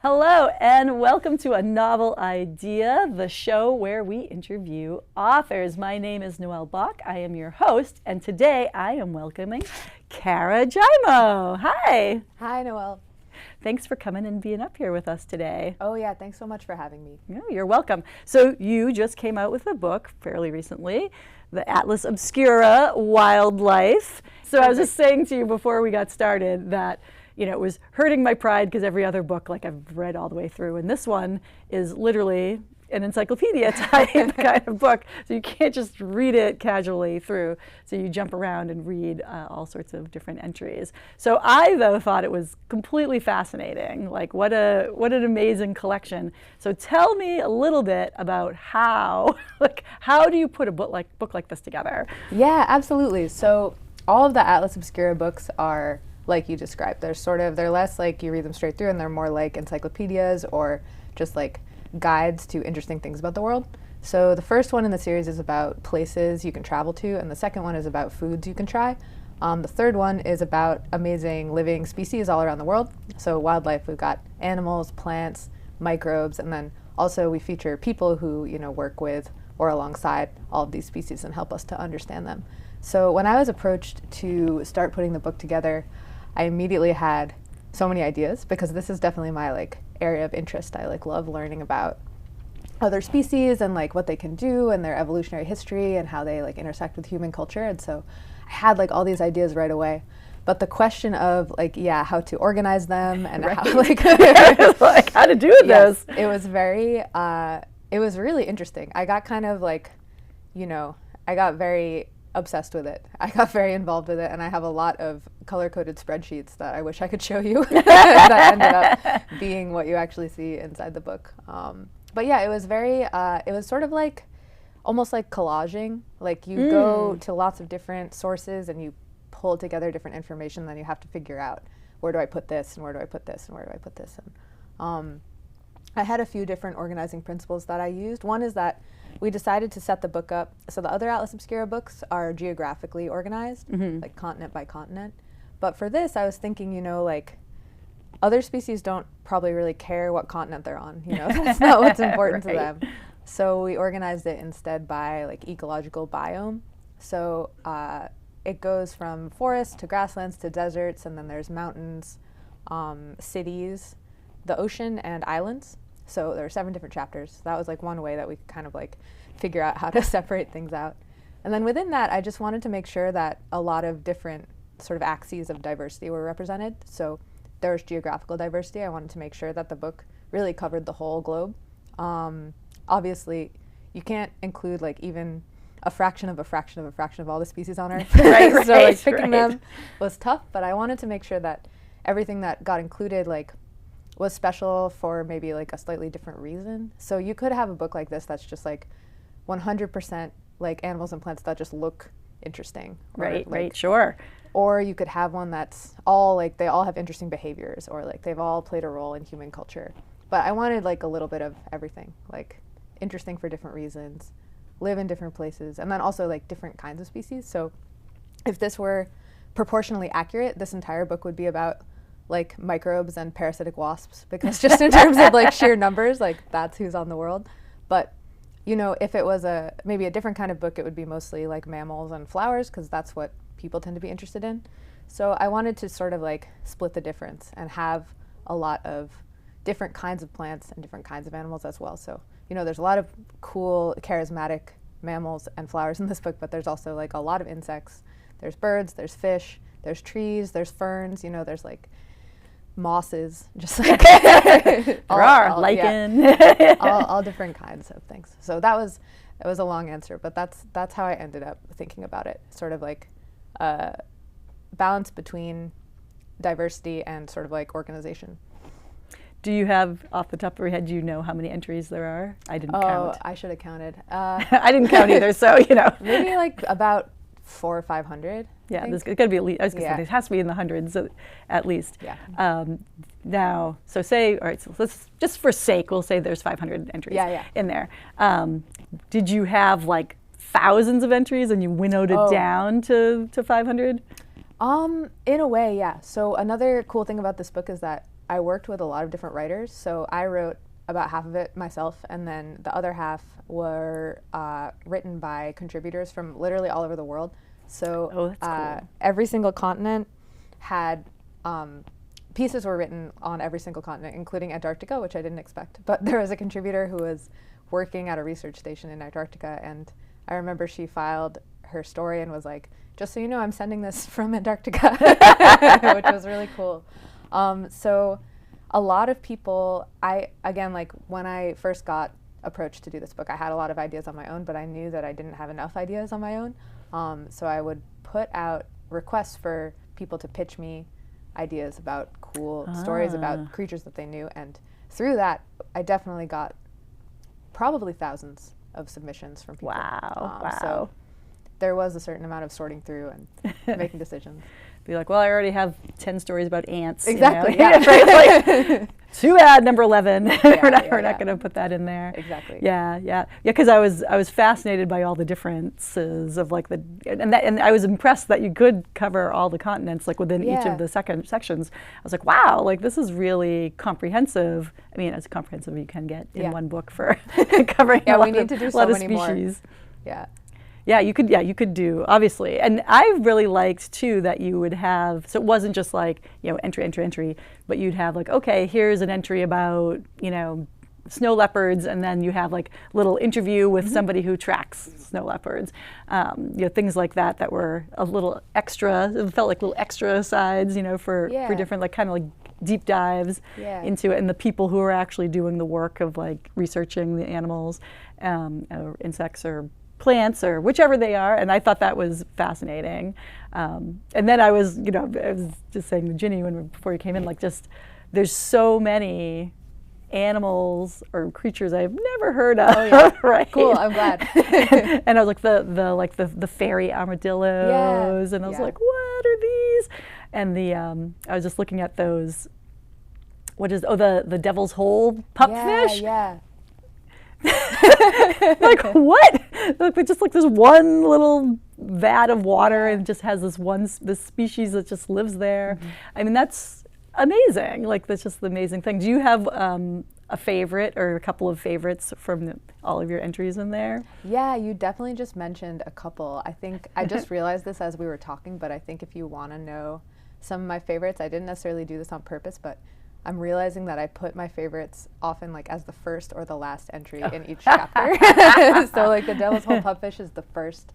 Hello and welcome to A Novel Idea, the show where we interview authors. My name is Noelle Boc. I am your host, and today I am welcoming Cara Giaimo. Hi. Hi, Noelle. Thanks for coming and being up here with us today. Oh yeah, thanks so much for having me. No, you're welcome. So you just came out with a book fairly recently, the Atlas Obscura, Wildlife. So I was just saying to you before we got started that it was hurting my pride because every other book, like I've read all the way through, and this one is literally an encyclopedia type kind of book. So you can't just read it casually through. So you jump around and read all sorts of different entries. So I, though, thought it was completely fascinating. Like, what an amazing collection. So tell me a little bit about how do you put a book like this together? Yeah, absolutely. So all of the Atlas Obscura books are like you described. They're less like you read them straight through, and they're more like encyclopedias or just like guides to interesting things about the world. So the first one in the series is about places you can travel to, and the second one is about foods you can try. The third one is about amazing living species all around the world. So wildlife, we've got animals, plants, microbes, and then also we feature people who work with or alongside all of these species and help us to understand them. So when I was approached to start putting the book together, I immediately had so many ideas because this is definitely my area of interest. I love learning about other species and what they can do and their evolutionary history and how they intersect with human culture. And so I had all these ideas right away. But the question of how to organize them and right. how how to do this. It was it was really interesting. I got kind of I got very obsessed with it. I got very involved with it, and I have a lot of color-coded spreadsheets that I wish I could show you that ended up being what you actually see inside the book. But yeah, it was it was sort of almost like collaging. You go to lots of different sources and you pull together different information, then you have to figure out, where do I put this, and where do I put this, and where do I put this? And I had a few different organizing principles that I used. One is that we decided to set the book up, so the other Atlas Obscura books are geographically organized, like continent by continent. But for this, I was thinking, other species don't probably really care what continent they're on. That's not what's important right. to them. So we organized it instead by ecological biome. So it goes from forests to grasslands to deserts, and then there's mountains, cities, the ocean, and islands. So there are 7 different chapters. That was one way that we could kind of figure out how to separate things out. And then within that, I just wanted to make sure that a lot of different sort of axes of diversity were represented. So there's geographical diversity. I wanted to make sure that the book really covered the whole globe. Obviously, you can't include even a fraction of a fraction of a fraction of all the species on Earth. Right, so picking them was tough, but I wanted to make sure that everything that got included was special for maybe a slightly different reason. So you could have a book like this that's just 100% animals and plants that just look interesting. Right, sure. Or you could have one that's all they all have interesting behaviors, or they've all played a role in human culture. But I wanted a little bit of everything, interesting for different reasons, live in different places, and then also different kinds of species. So if this were proportionally accurate, this entire book would be about microbes and parasitic wasps, because just in terms of sheer numbers, that's who's on the world. But if it was maybe a different kind of book, it would be mostly mammals and flowers, because that's what people tend to be interested in. So I wanted to sort of split the difference and have a lot of different kinds of plants and different kinds of animals as well. So there's a lot of cool, charismatic mammals and flowers in this book, but there's also a lot of insects. There's birds, there's fish, there's trees, there's ferns, there's mosses, just there are lichen. Yeah, all different kinds of things. So it was a long answer, but that's how I ended up thinking about it. Sort of balance between diversity and sort of organization. Do you have, off the top of your head, do you know how many entries there are? I didn't count. I should have counted. I didn't count either, so maybe about 400 or 500. Yeah, there's got to be at least. I was going to say, it has to be in the hundreds at least. Yeah. Now, so say, all right, so let's just for sake, we'll say there's 500 entries in there. Did you have thousands of entries and you winnowed it down to 500? In a way, yeah. So another cool thing about this book is that I worked with a lot of different writers. So I wrote about half of it myself, and then the other half were written by contributors from literally all over the world. So cool. every single continent had pieces were written on every single continent, including Antarctica, which I didn't expect. But there was a contributor who was working at a research station in Antarctica, and I remember she filed her story and was like, just so you know, I'm sending this from Antarctica, which was really cool. So a lot of people, again, like when I first got approached to do this book, I had a lot of ideas on my own, but I knew that I didn't have enough ideas on my own. So I would put out requests for people to pitch me ideas about cool stories about creatures that they knew, and through that I definitely got probably thousands of submissions from people. Wow. So there was a certain amount of sorting through and making decisions. Be like, well, I already have 10 stories about ants. Exactly. You know? Yeah. Like, too bad, number 11. We're not going to put that in there. Exactly. Yeah. Because I was fascinated by all the differences of like and I was impressed that you could cover all the continents like within each of the sections. I was like, wow, like this is really comprehensive. I mean, as comprehensive as you can get in one book for covering a lot of species. More. Yeah. Yeah, you could do, obviously. And I really liked, too, that you would have, so it wasn't just like, entry, but you'd have like, okay, here's an entry about, snow leopards, and then you have like little interview with somebody who tracks snow leopards. Things like that were a little extra, it felt like little extra sides, for different, like kind of like deep dives into it, and the people who are actually doing the work of like researching the animals, or insects or plants or whichever they are, and I thought that was fascinating. And then I was just saying to Ginny before you came in, like just there's so many animals or creatures I've never heard of. Oh, yeah. Right? Cool, I'm glad. And I was like the fairy armadillos, and I was like, what are these? And I was just looking at those. What is the devil's hole pupfish? Yeah. Like what? Like just like this one little vat of water, and it just has this species that just lives there. I mean, that's amazing. Like that's just the amazing thing. Do you have a favorite or a couple of favorites from all of your entries in there? Yeah, you definitely just mentioned a couple. I think I just realized this as we were talking, but I think if you want to know some of my favorites, I didn't necessarily do this on purpose, but I'm realizing that I put my favorites often like as the first or the last entry in each chapter. So like the Devil's Hole Pupfish is the first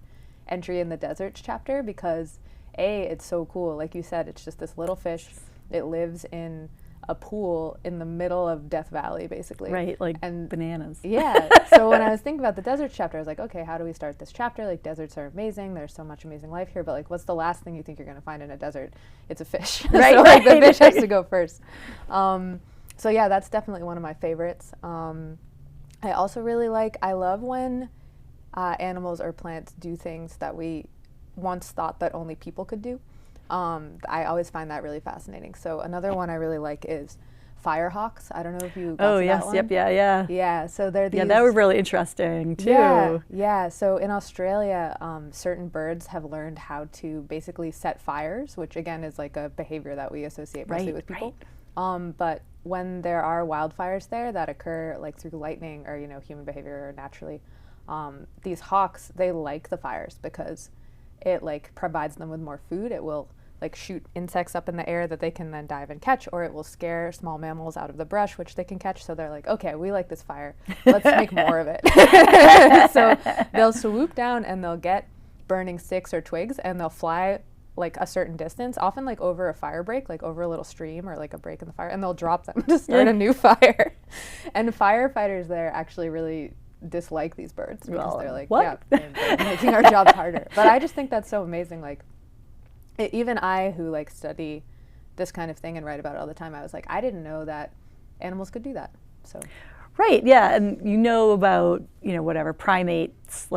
entry in the deserts chapter because it's so cool. Like you said, it's just this little fish. It lives in a pool in the middle of Death Valley, basically. Right, like bananas. Yeah. So when I was thinking about the desert chapter, I was like, okay, how do we start this chapter? Like deserts are amazing. There's so much amazing life here. But like, what's the last thing you think you're going to find in a desert? It's a fish. Right. So like the fish has to go first. So yeah, that's definitely one of my favorites. I also really I love when animals or plants do things that we once thought that only people could do. I always find that really fascinating. So another one I really like is firehawks. I don't know if you got to that one. Yep, yeah. Yeah, so they're these... Yeah, that was really interesting, too. Yeah. So in Australia, certain birds have learned how to basically set fires, which again is like a behavior that we associate mostly with people. Right. But when there are wildfires there that occur like through lightning or, human behavior or naturally, these hawks, they like the fires because it provides them with more food. It will shoot insects up in the air that they can then dive and catch, or it will scare small mammals out of the brush, which they can catch. So they're like, okay, we like this fire. Let's make more of it. So they'll swoop down and they'll get burning sticks or twigs and they'll fly a certain distance, often over a fire break, over a little stream or a break in the fire, and they'll drop them to start a new fire. And firefighters there actually really dislike these birds because they're like, what? Yeah, they're making our jobs harder. But I just think that's so amazing. Even I, who study this kind of thing and write about it all the time, I was like, I didn't know that animals could do that. So, right, yeah, and about whatever primates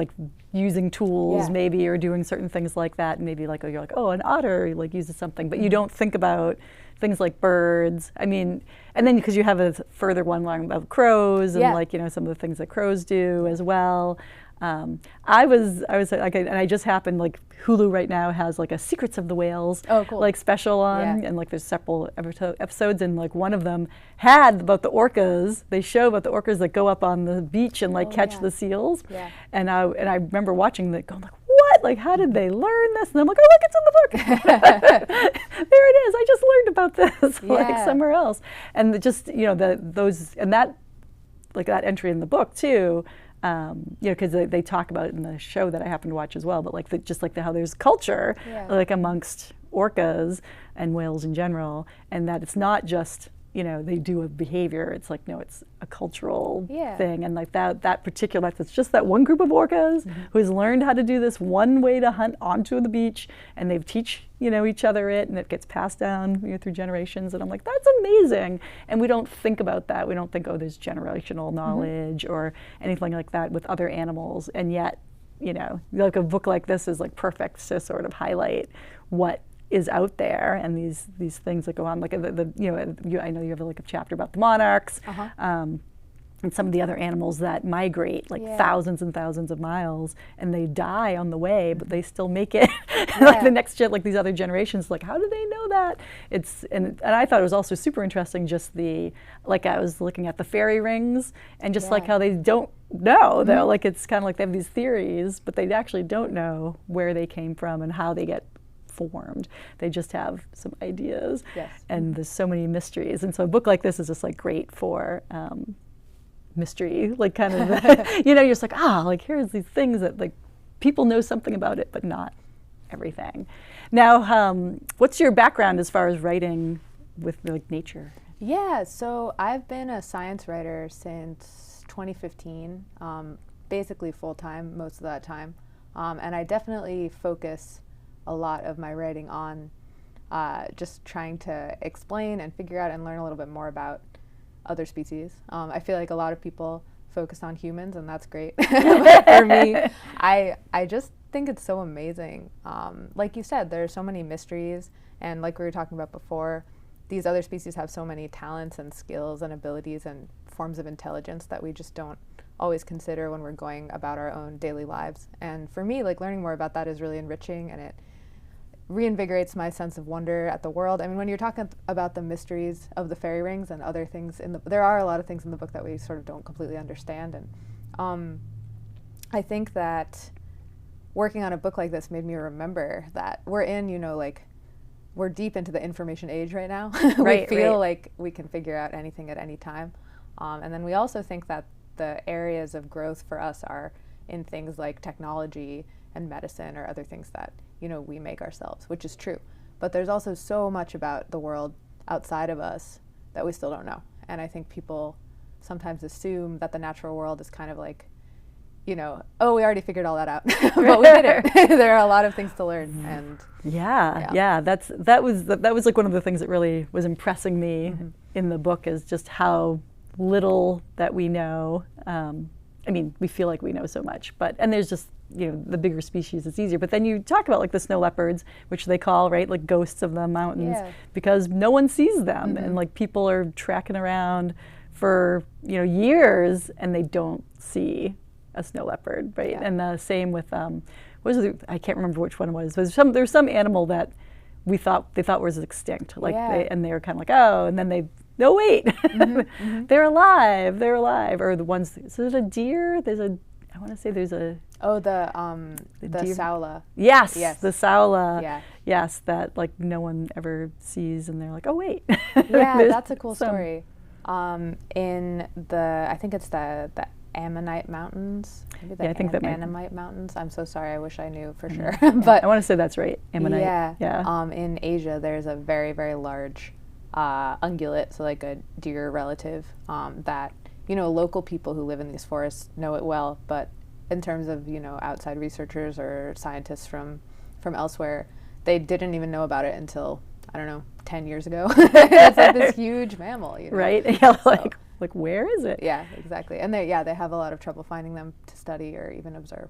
using tools maybe or doing certain things like that, and maybe you're like, oh, an otter uses something, but you don't think about things like birds. I mean, and then because you have a further one about crows and some of the things that crows do as well. I was like, and I just happened, like Hulu right now has like a Secrets of the Whales like special on, and like there's several episodes, and like one of them had about the orcas. They show about the orcas that go up on the beach and like catch the seals. And I remember watching that, going like, what? Like, how did they learn this? And I'm like, oh, look, it's in the book. There it is. I just learned about this like somewhere else. And just, those, and that, like that entry in the book too, because they talk about it in the show that I happen to watch as well, but like how there's culture like amongst orcas and whales in general, and that it's not just, they do a behavior. It's like, no, it's a cultural thing. And like that particular, it's just that one group of orcas who has learned how to do this one way to hunt onto the beach, and they teach, each other it, and it gets passed down through generations. And I'm like, that's amazing. And we don't think about that. We don't think, oh, there's generational knowledge or anything like that with other animals. And yet, like a book like this is like perfect to sort of highlight what is out there, and these things that go on, like I know you have like a chapter about the monarchs, and some of the other animals that migrate like thousands and thousands of miles, and they die on the way, but they still make it. Like the next like these other generations, like, how do they know that? And I thought it was also super interesting, just like I was looking at the fairy rings, and just like how they don't know, though, like it's kind of like they have these theories, but they actually don't know where they came from and how they get formed. They just have some ideas, and there's so many mysteries. And so a book like this is just like great for mystery, like kind of, you're just like, like here's these things that like people know something about it, but not everything. Now, what's your background as far as writing with like nature? Yeah, so I've been a science writer since 2015, basically full time most of that time, and I definitely focus a lot of my writing on just trying to explain and figure out and learn a little bit more about other species. I feel like a lot of people focus on humans, and that's great. But for me, I just think it's so amazing. Like you said, there are so many mysteries, and like we were talking about before, these other species have so many talents and skills and abilities and forms of intelligence that we just don't always consider when we're going about our own daily lives. And for me, like learning more about that is really enriching, and it reinvigorates my sense of wonder at the world. I mean, when you're talking about the mysteries of the fairy rings and other things there are a lot of things in the book that we sort of don't completely understand. And I think that working on a book like this made me remember that we're in, we're deep into the information age right now. We feel like we can figure out anything at any time. And then we also think that the areas of growth for us are in things like technology and medicine or other things that we make ourselves, which is true. But there's also so much about the world outside of us that we still don't know. And I think people sometimes assume that the natural world is kind of like, oh, we already figured all that out. But we didn't. There are a lot of things to learn. And that was like one of the things that really was impressing me in the book, is just how little that we know. I mean, we feel like we know so much, and there's just, the bigger species, it's easier. But then you talk about like the snow leopards, which they call, like ghosts of the mountains, because no one sees them. And like people are tracking around for, years, and they don't see a snow leopard, right? And the same with, I can't remember which one it was. There's some animal that they thought was extinct, like they were kind of like, oh, and then no, wait, they're alive. Or the ones, so there's a deer, I want to say there's a... Oh, the Saula. Yes, the Saula. Yes, that like no one ever sees, and they're like, oh, wait. Yeah, that's a cool story. In I think it's the Ammonite Mountains. Maybe the I think that Ammonite Mountains. I'm so sorry, I wish I knew for sure. But I want to say that's right, Ammonite. Yeah. In Asia, there's a very, very large ungulate, so like a deer relative, that local people who live in these forests know it well, but in terms of outside researchers or scientists from elsewhere, they didn't even know about it until, I don't know, 10 years ago. It's like this huge mammal, right? Yeah, like where is it? Yeah, exactly. And they have a lot of trouble finding them to study or even observe.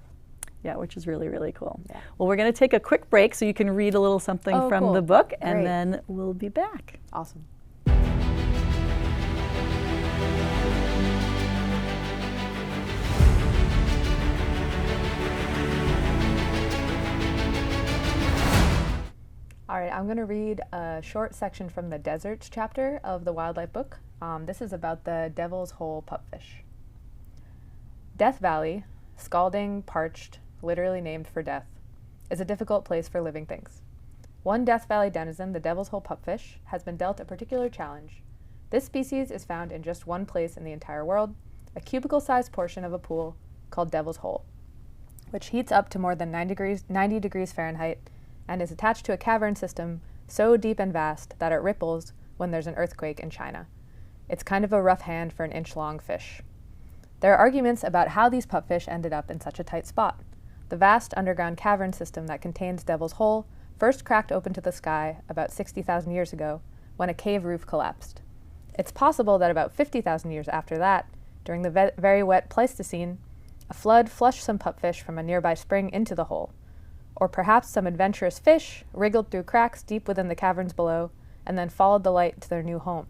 Yeah, which is really, really cool. Yeah. Well, we're going to take a quick break so you can read a little something from the book, and then we'll be back. Awesome. All right, I'm going to read a short section from the deserts chapter of the wildlife book. This is about the Devil's Hole pupfish. Death Valley, scalding, parched, literally named for death, is a difficult place for living things. One Death Valley denizen, the Devil's Hole pupfish, has been dealt a particular challenge. This species is found in just one place in the entire world, a cubicle-sized portion of a pool called Devil's Hole, which heats up to more than 90 degrees Fahrenheit and is attached to a cavern system so deep and vast that it ripples when there's an earthquake in China. It's kind of a rough hand for an inch-long fish. There are arguments about how these pupfish ended up in such a tight spot. The vast underground cavern system that contains Devil's Hole first cracked open to the sky about 60,000 years ago when a cave roof collapsed. It's possible that about 50,000 years after that, during the very wet Pleistocene, a flood flushed some pupfish from a nearby spring into the hole. Or perhaps some adventurous fish wriggled through cracks deep within the caverns below and then followed the light to their new home.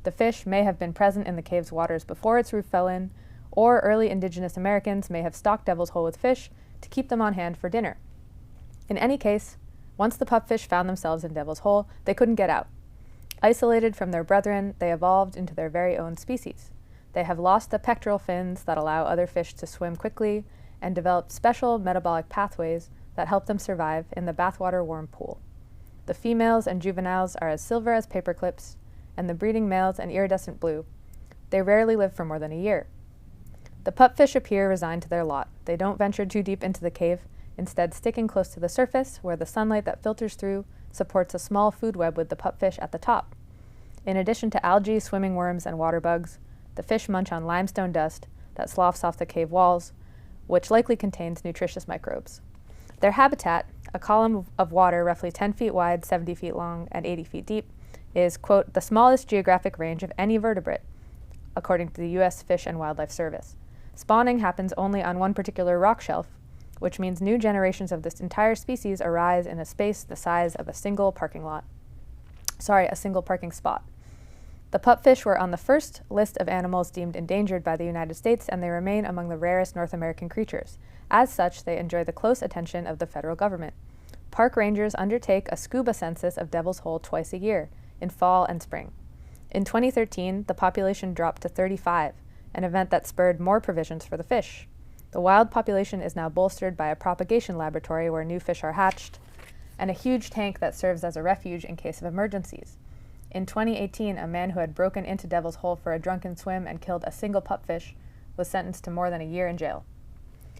The fish may have been present in the cave's waters before its roof fell in, or early indigenous Americans may have stocked Devil's Hole with fish to keep them on hand for dinner. In any case, once the pupfish found themselves in Devil's Hole, they couldn't get out. Isolated from their brethren, they evolved into their very own species. They have lost the pectoral fins that allow other fish to swim quickly and developed special metabolic pathways that help them survive in the bathwater warm pool. The females and juveniles are as silver as paper clips, and the breeding males an iridescent blue. They rarely live for more than a year. The pupfish appear resigned to their lot. They don't venture too deep into the cave, instead sticking close to the surface where the sunlight that filters through supports a small food web with the pupfish at the top. In addition to algae, swimming worms, and water bugs, the fish munch on limestone dust that sloughs off the cave walls, which likely contains nutritious microbes. Their habitat, a column of water roughly 10 feet wide, 70 feet long, and 80 feet deep, is, quote, the smallest geographic range of any vertebrate, according to the U.S. Fish and Wildlife Service. Spawning happens only on one particular rock shelf, which means new generations of this entire species arise in a space the size of a single parking spot. The pupfish were on the first list of animals deemed endangered by the United States, and they remain among the rarest North American creatures. As such, they enjoy the close attention of the federal government. Park rangers undertake a scuba census of Devil's Hole twice a year, in fall and spring. In 2013, the population dropped to 35, an event that spurred more provisions for the fish. The wild population is now bolstered by a propagation laboratory where new fish are hatched, and a huge tank that serves as a refuge in case of emergencies. In 2018, a man who had broken into Devil's Hole for a drunken swim and killed a single pupfish was sentenced to more than a year in jail.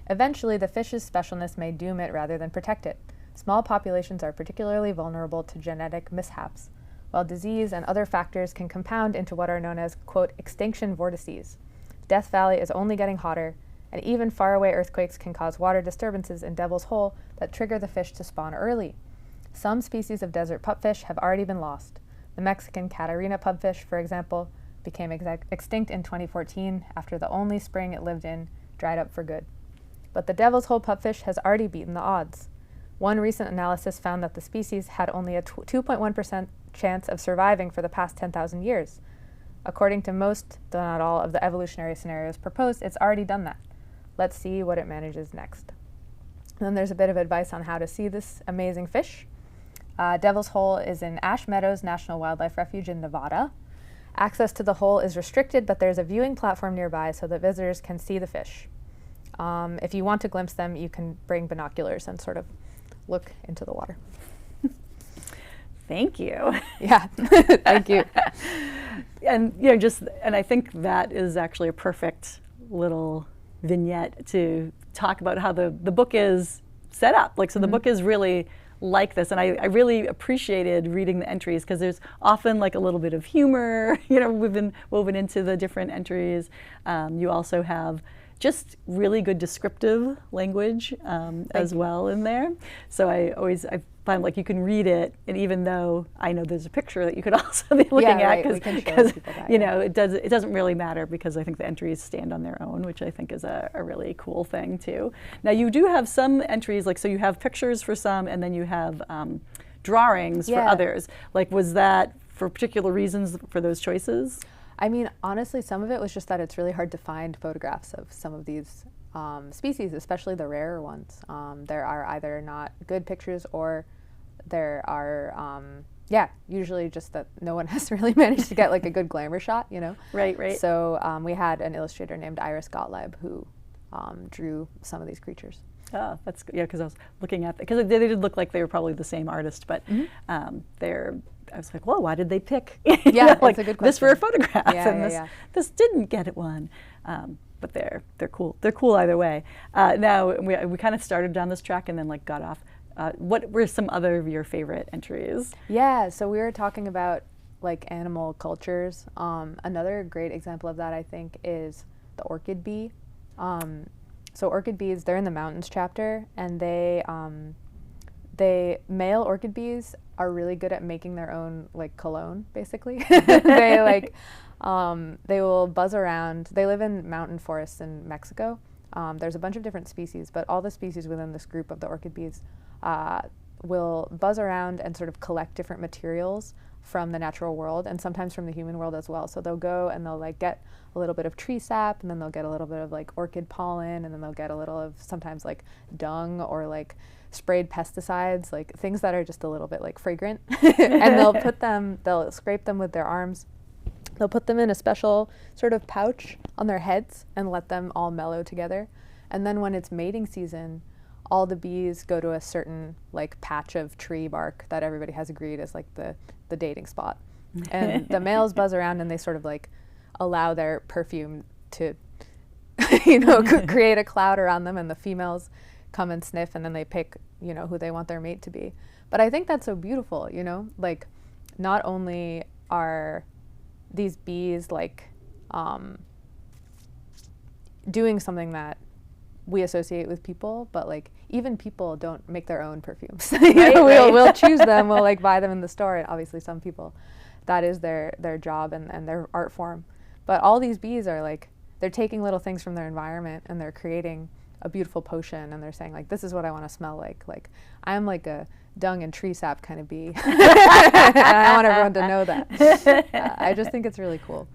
Eventually, the fish's specialness may doom it rather than protect it. Small populations are particularly vulnerable to genetic mishaps, while disease and other factors can compound into what are known as, quote, extinction vortices. Death Valley is only getting hotter, and even faraway earthquakes can cause water disturbances in Devil's Hole that trigger the fish to spawn early. Some species of desert pupfish have already been lost. The Mexican Catarina pupfish, for example, became extinct in 2014 after the only spring it lived in dried up for good. But the Devil's Hole pupfish has already beaten the odds. One recent analysis found that the species had only a 2.1% chance of surviving for the past 10,000 years. According to most, though not all, of the evolutionary scenarios proposed, it's already done that. Let's see what it manages next. Then there's a bit of advice on how to see this amazing fish. Devil's Hole is in Ash Meadows National Wildlife Refuge in Nevada. Access to the hole is restricted, but there's a viewing platform nearby so that visitors can see the fish. If you want to glimpse them, you can bring binoculars and sort of look into the water. Thank you. Yeah, thank you. And and I think that is actually a perfect little vignette to talk about how the book is set up. So the book is really like this, and I really appreciated reading the entries because there's often a little bit of humor, we've been woven into the different entries. You also have just really good descriptive language as well in there. So I find you can read it, and even though I know there's a picture that you could also be looking at, because it doesn't really matter, because I think the entries stand on their own, which I think is a really cool thing too. Now you do have some entries, so you have pictures for some, and then you have drawings for others. Was that for particular reasons for those choices? I mean, honestly, some of it was just that it's really hard to find photographs of some of these species, especially the rarer ones. There are either not good pictures, or there are, usually just that no one has really managed to get like a good glamour shot, you know? Right. So we had an illustrator named Iris Gottlieb who drew some of these creatures. Oh, that's good. Yeah, because I was looking at because they did look like they were probably the same artist, but I was like, whoa, why did they pick Yeah, like that's a good this for a question. photograph Yeah, this didn't get it one. But they're cool. They're cool either way. Now we kind of started down this track and then like got off. What were some other of your favorite entries? Yeah, so we were talking about like animal cultures. Another great example of that I think is the orchid bee. So orchid bees, they're in the mountains chapter, and male orchid bees are really good at making their own like cologne, basically. They will buzz around. They live in mountain forests in Mexico. There's a bunch of different species, but all the species within this group of the orchid bees will buzz around and sort of collect different materials from the natural world and sometimes from the human world as well. So they'll go and they'll like get a little bit of tree sap, and then they'll get a little bit of like orchid pollen, and then they'll get a little of sometimes like dung or like sprayed pesticides, like things that are just a little bit like fragrant. And they'll scrape them with their arms. They'll put them in a special sort of pouch on their heads and let them all mellow together. And then when it's mating season, all the bees go to a certain like patch of tree bark that everybody has agreed is like the dating spot. And the males buzz around and they sort of like allow their perfume to create a cloud around them, and the females come and sniff, and then they pick who they want their mate to be. But I think that's so beautiful, like not only are these bees like doing something that we associate with people, but like even people don't make their own perfumes. We'll choose them, we'll like buy them in the store, and obviously some people that is their job and their art form. But all these bees are like, they're taking little things from their environment and they're creating a beautiful potion, and they're saying like, this is what I want to smell like I'm like a dung and tree sap kind of bee. And I want everyone to know that. I just think it's really cool.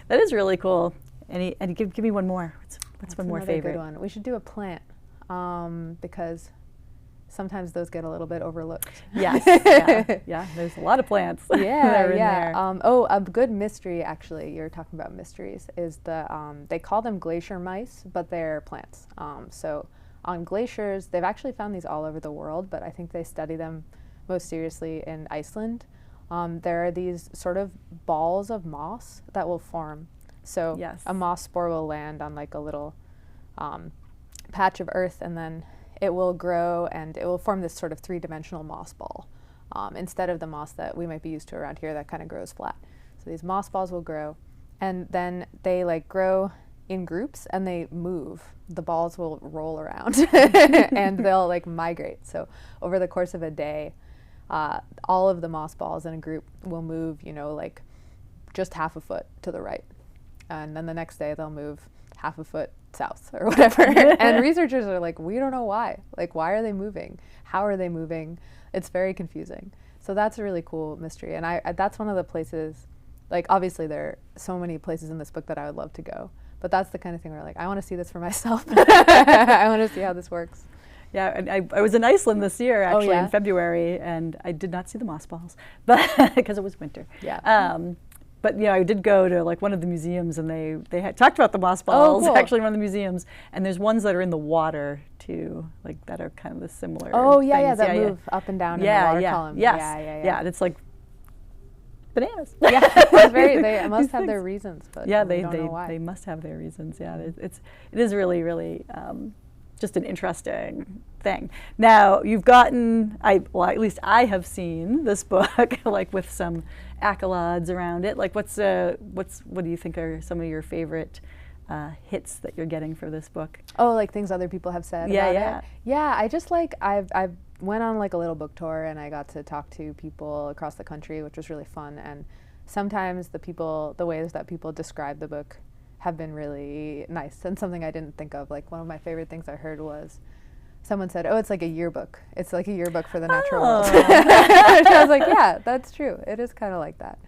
That is really cool. And give me one more. What's one more favorite? Good one. We should do a plant, because sometimes those get a little bit overlooked. Yes. Yeah. There's a lot of plants. There. A good mystery, actually, you're talking about mysteries, is they call them glacier mice, but they're plants. So on glaciers, they've actually found these all over the world, but I think they study them most seriously in Iceland. There are these sort of balls of moss that will form. So yes. A moss spore will land on like a little patch of earth, and then it will grow and it will form this sort of three-dimensional moss ball, instead of the moss that we might be used to around here that kind of grows flat. So these moss balls will grow, and then they like grow in groups and they move. The balls will roll around and they'll like migrate. So over the course of a day, all of the moss balls in a group will move, like just half a foot to the right. And then the next day they'll move half a foot south or whatever. And researchers are like, we don't know why. Like, why are they moving? How are they moving? It's very confusing. So that's a really cool mystery. And that's one of the places, like obviously there are so many places in this book that I would love to go. But that's the kind of thing where like, I want to see this for myself. I want to see how this works. Yeah, and I was in Iceland this year, actually, in February, and I did not see the moss balls, but because it was winter. Yeah. But I did go to like one of the museums, and they had talked about the moss balls, actually in one of the museums, and there's ones that are in the water too, like that are kind of the similar. Oh yeah, things. yeah, that move up and down in the water column. Yes. Yeah. And it's like bananas. Yeah, it's they must have their reasons, but they don't know why. They must have their reasons. Yeah, it is really, really just an interesting thing. Now you've gotten, at least I have seen this book like with some accolades around it. Like what do you think are some of your favorite hits that you're getting for this book? Oh, like things other people have said about it? Yeah, I just like, I've went on like a little book tour, and I got to talk to people across the country, which was really fun. And sometimes the ways that people describe the book have been really nice and something I didn't think of. Like one of my favorite things I heard was someone said, "Oh, it's like a yearbook. It's like a yearbook for the natural world." I was like, yeah, that's true. It is kind of like that.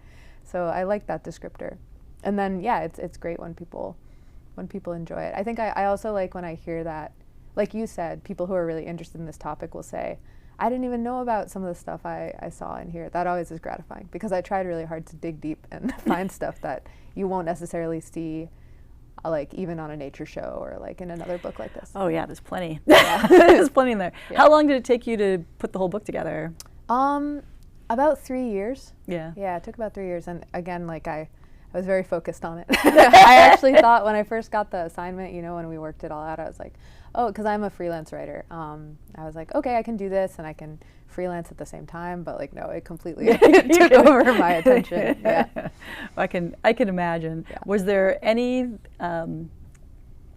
So I like that descriptor. And then it's great when people enjoy it. I think I also like when I hear that, like you said, people who are really interested in this topic will say, I didn't even know about some of the stuff I saw in here. That always is gratifying because I tried really hard to dig deep and find stuff that you won't necessarily see like even on a nature show or like in another book like this. Oh yeah, there's plenty. Yeah. There's plenty in there. Yeah. How long did it take you to put the whole book together? About 3 years. Yeah. Yeah, it took about 3 years. And again, like I was very focused on it. I actually thought when I first got the assignment, you know, when we worked it all out, I was like, oh, because I'm a freelance writer. I was like, okay, I can do this and I can freelance at the same time. But like, no, it completely took over my attention. Yeah. I can imagine. Yeah. Was there any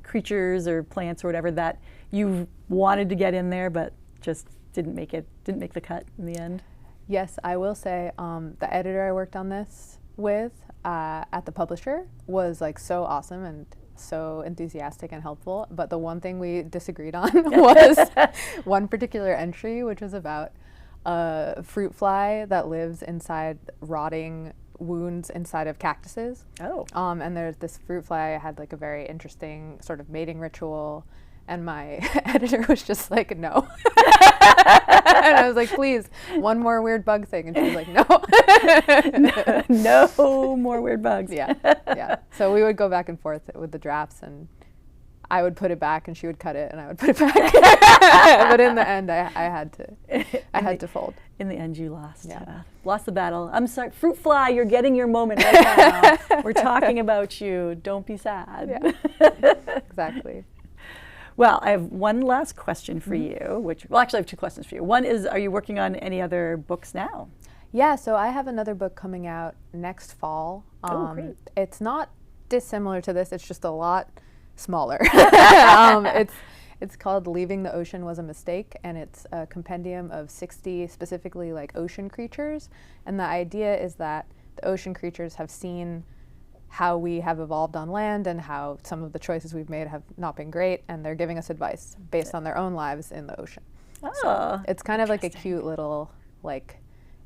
creatures or plants or whatever that you wanted to get in there but just didn't make the cut in the end? Yes, I will say the editor I worked on this with at the publisher was like so awesome and so enthusiastic and helpful. But the one thing we disagreed on was one particular entry, which was about a fruit fly that lives inside rotting wounds inside of cactuses. Oh. And there's this fruit fly had like a very interesting sort of mating ritual. And my editor was just like, no. And I was like, please, one more weird bug thing. And she was like, no. No more weird bugs. Yeah, yeah. So we would go back and forth with the drafts, and I would put it back, and she would cut it, and I would put it back. But in the end, I had to fold. In the end, you lost. Yeah. Lost the battle. I'm sorry, fruit fly, you're getting your moment right now. We're talking about you. Don't be sad. Yeah. Exactly. Well, I have one last question for you, actually I have two questions for you. One is, are you working on any other books now? Yeah, so I have another book coming out next fall. Great. It's not dissimilar to this, it's just a lot smaller. It's called Leaving the Ocean Was a Mistake, and it's a compendium of 60 specifically like ocean creatures. And the idea is that the ocean creatures have seen how we have evolved on land and how some of the choices we've made have not been great, and they're giving us advice based on their own lives in the ocean. Oh, so it's kind of like a cute little, like,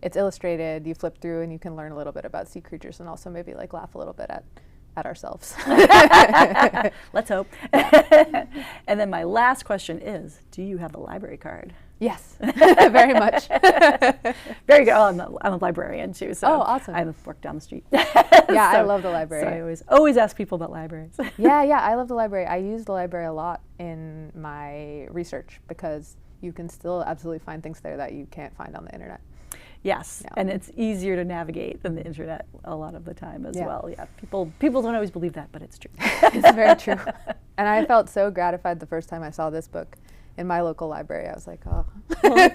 it's illustrated, you flip through and you can learn a little bit about sea creatures and also maybe like laugh a little bit at ourselves. Let's hope. And then my last question is, do you have a library card? Yes, very much. Very good. Oh, I'm a librarian too, so awesome. I work down the street. Yeah, I love the library. So I always ask people about libraries. Yeah, I love the library. I use the library a lot in my research because you can still absolutely find things there that you can't find on the internet. Yes, yeah. And it's easier to navigate than the internet a lot of the time as well. Yeah, people don't always believe that, but it's true. It's very true. And I felt so gratified the first time I saw this book in my local library. I was like, oh, like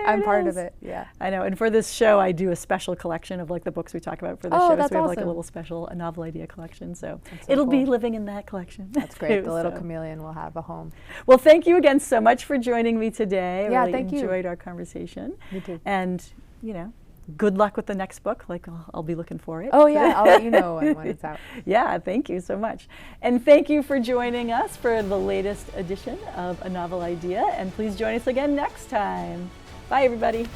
I'm part of it. Yeah, I know. And for this show, I do a special collection of like the books we talk about for the show. That's so we have awesome. like a little special novel idea collection. So so it'll cool. be living in that collection. That's great. The little chameleon will have a home. Well, thank you again so much for joining me today. Yeah, really thank you. Enjoyed our conversation. Me too. And good luck with the next book. Like I'll be looking for it. Oh yeah, I'll let you know when it's out. Yeah, thank you so much. And thank you for joining us for the latest edition of A Novel Idea. And please join us again next time. Bye, everybody.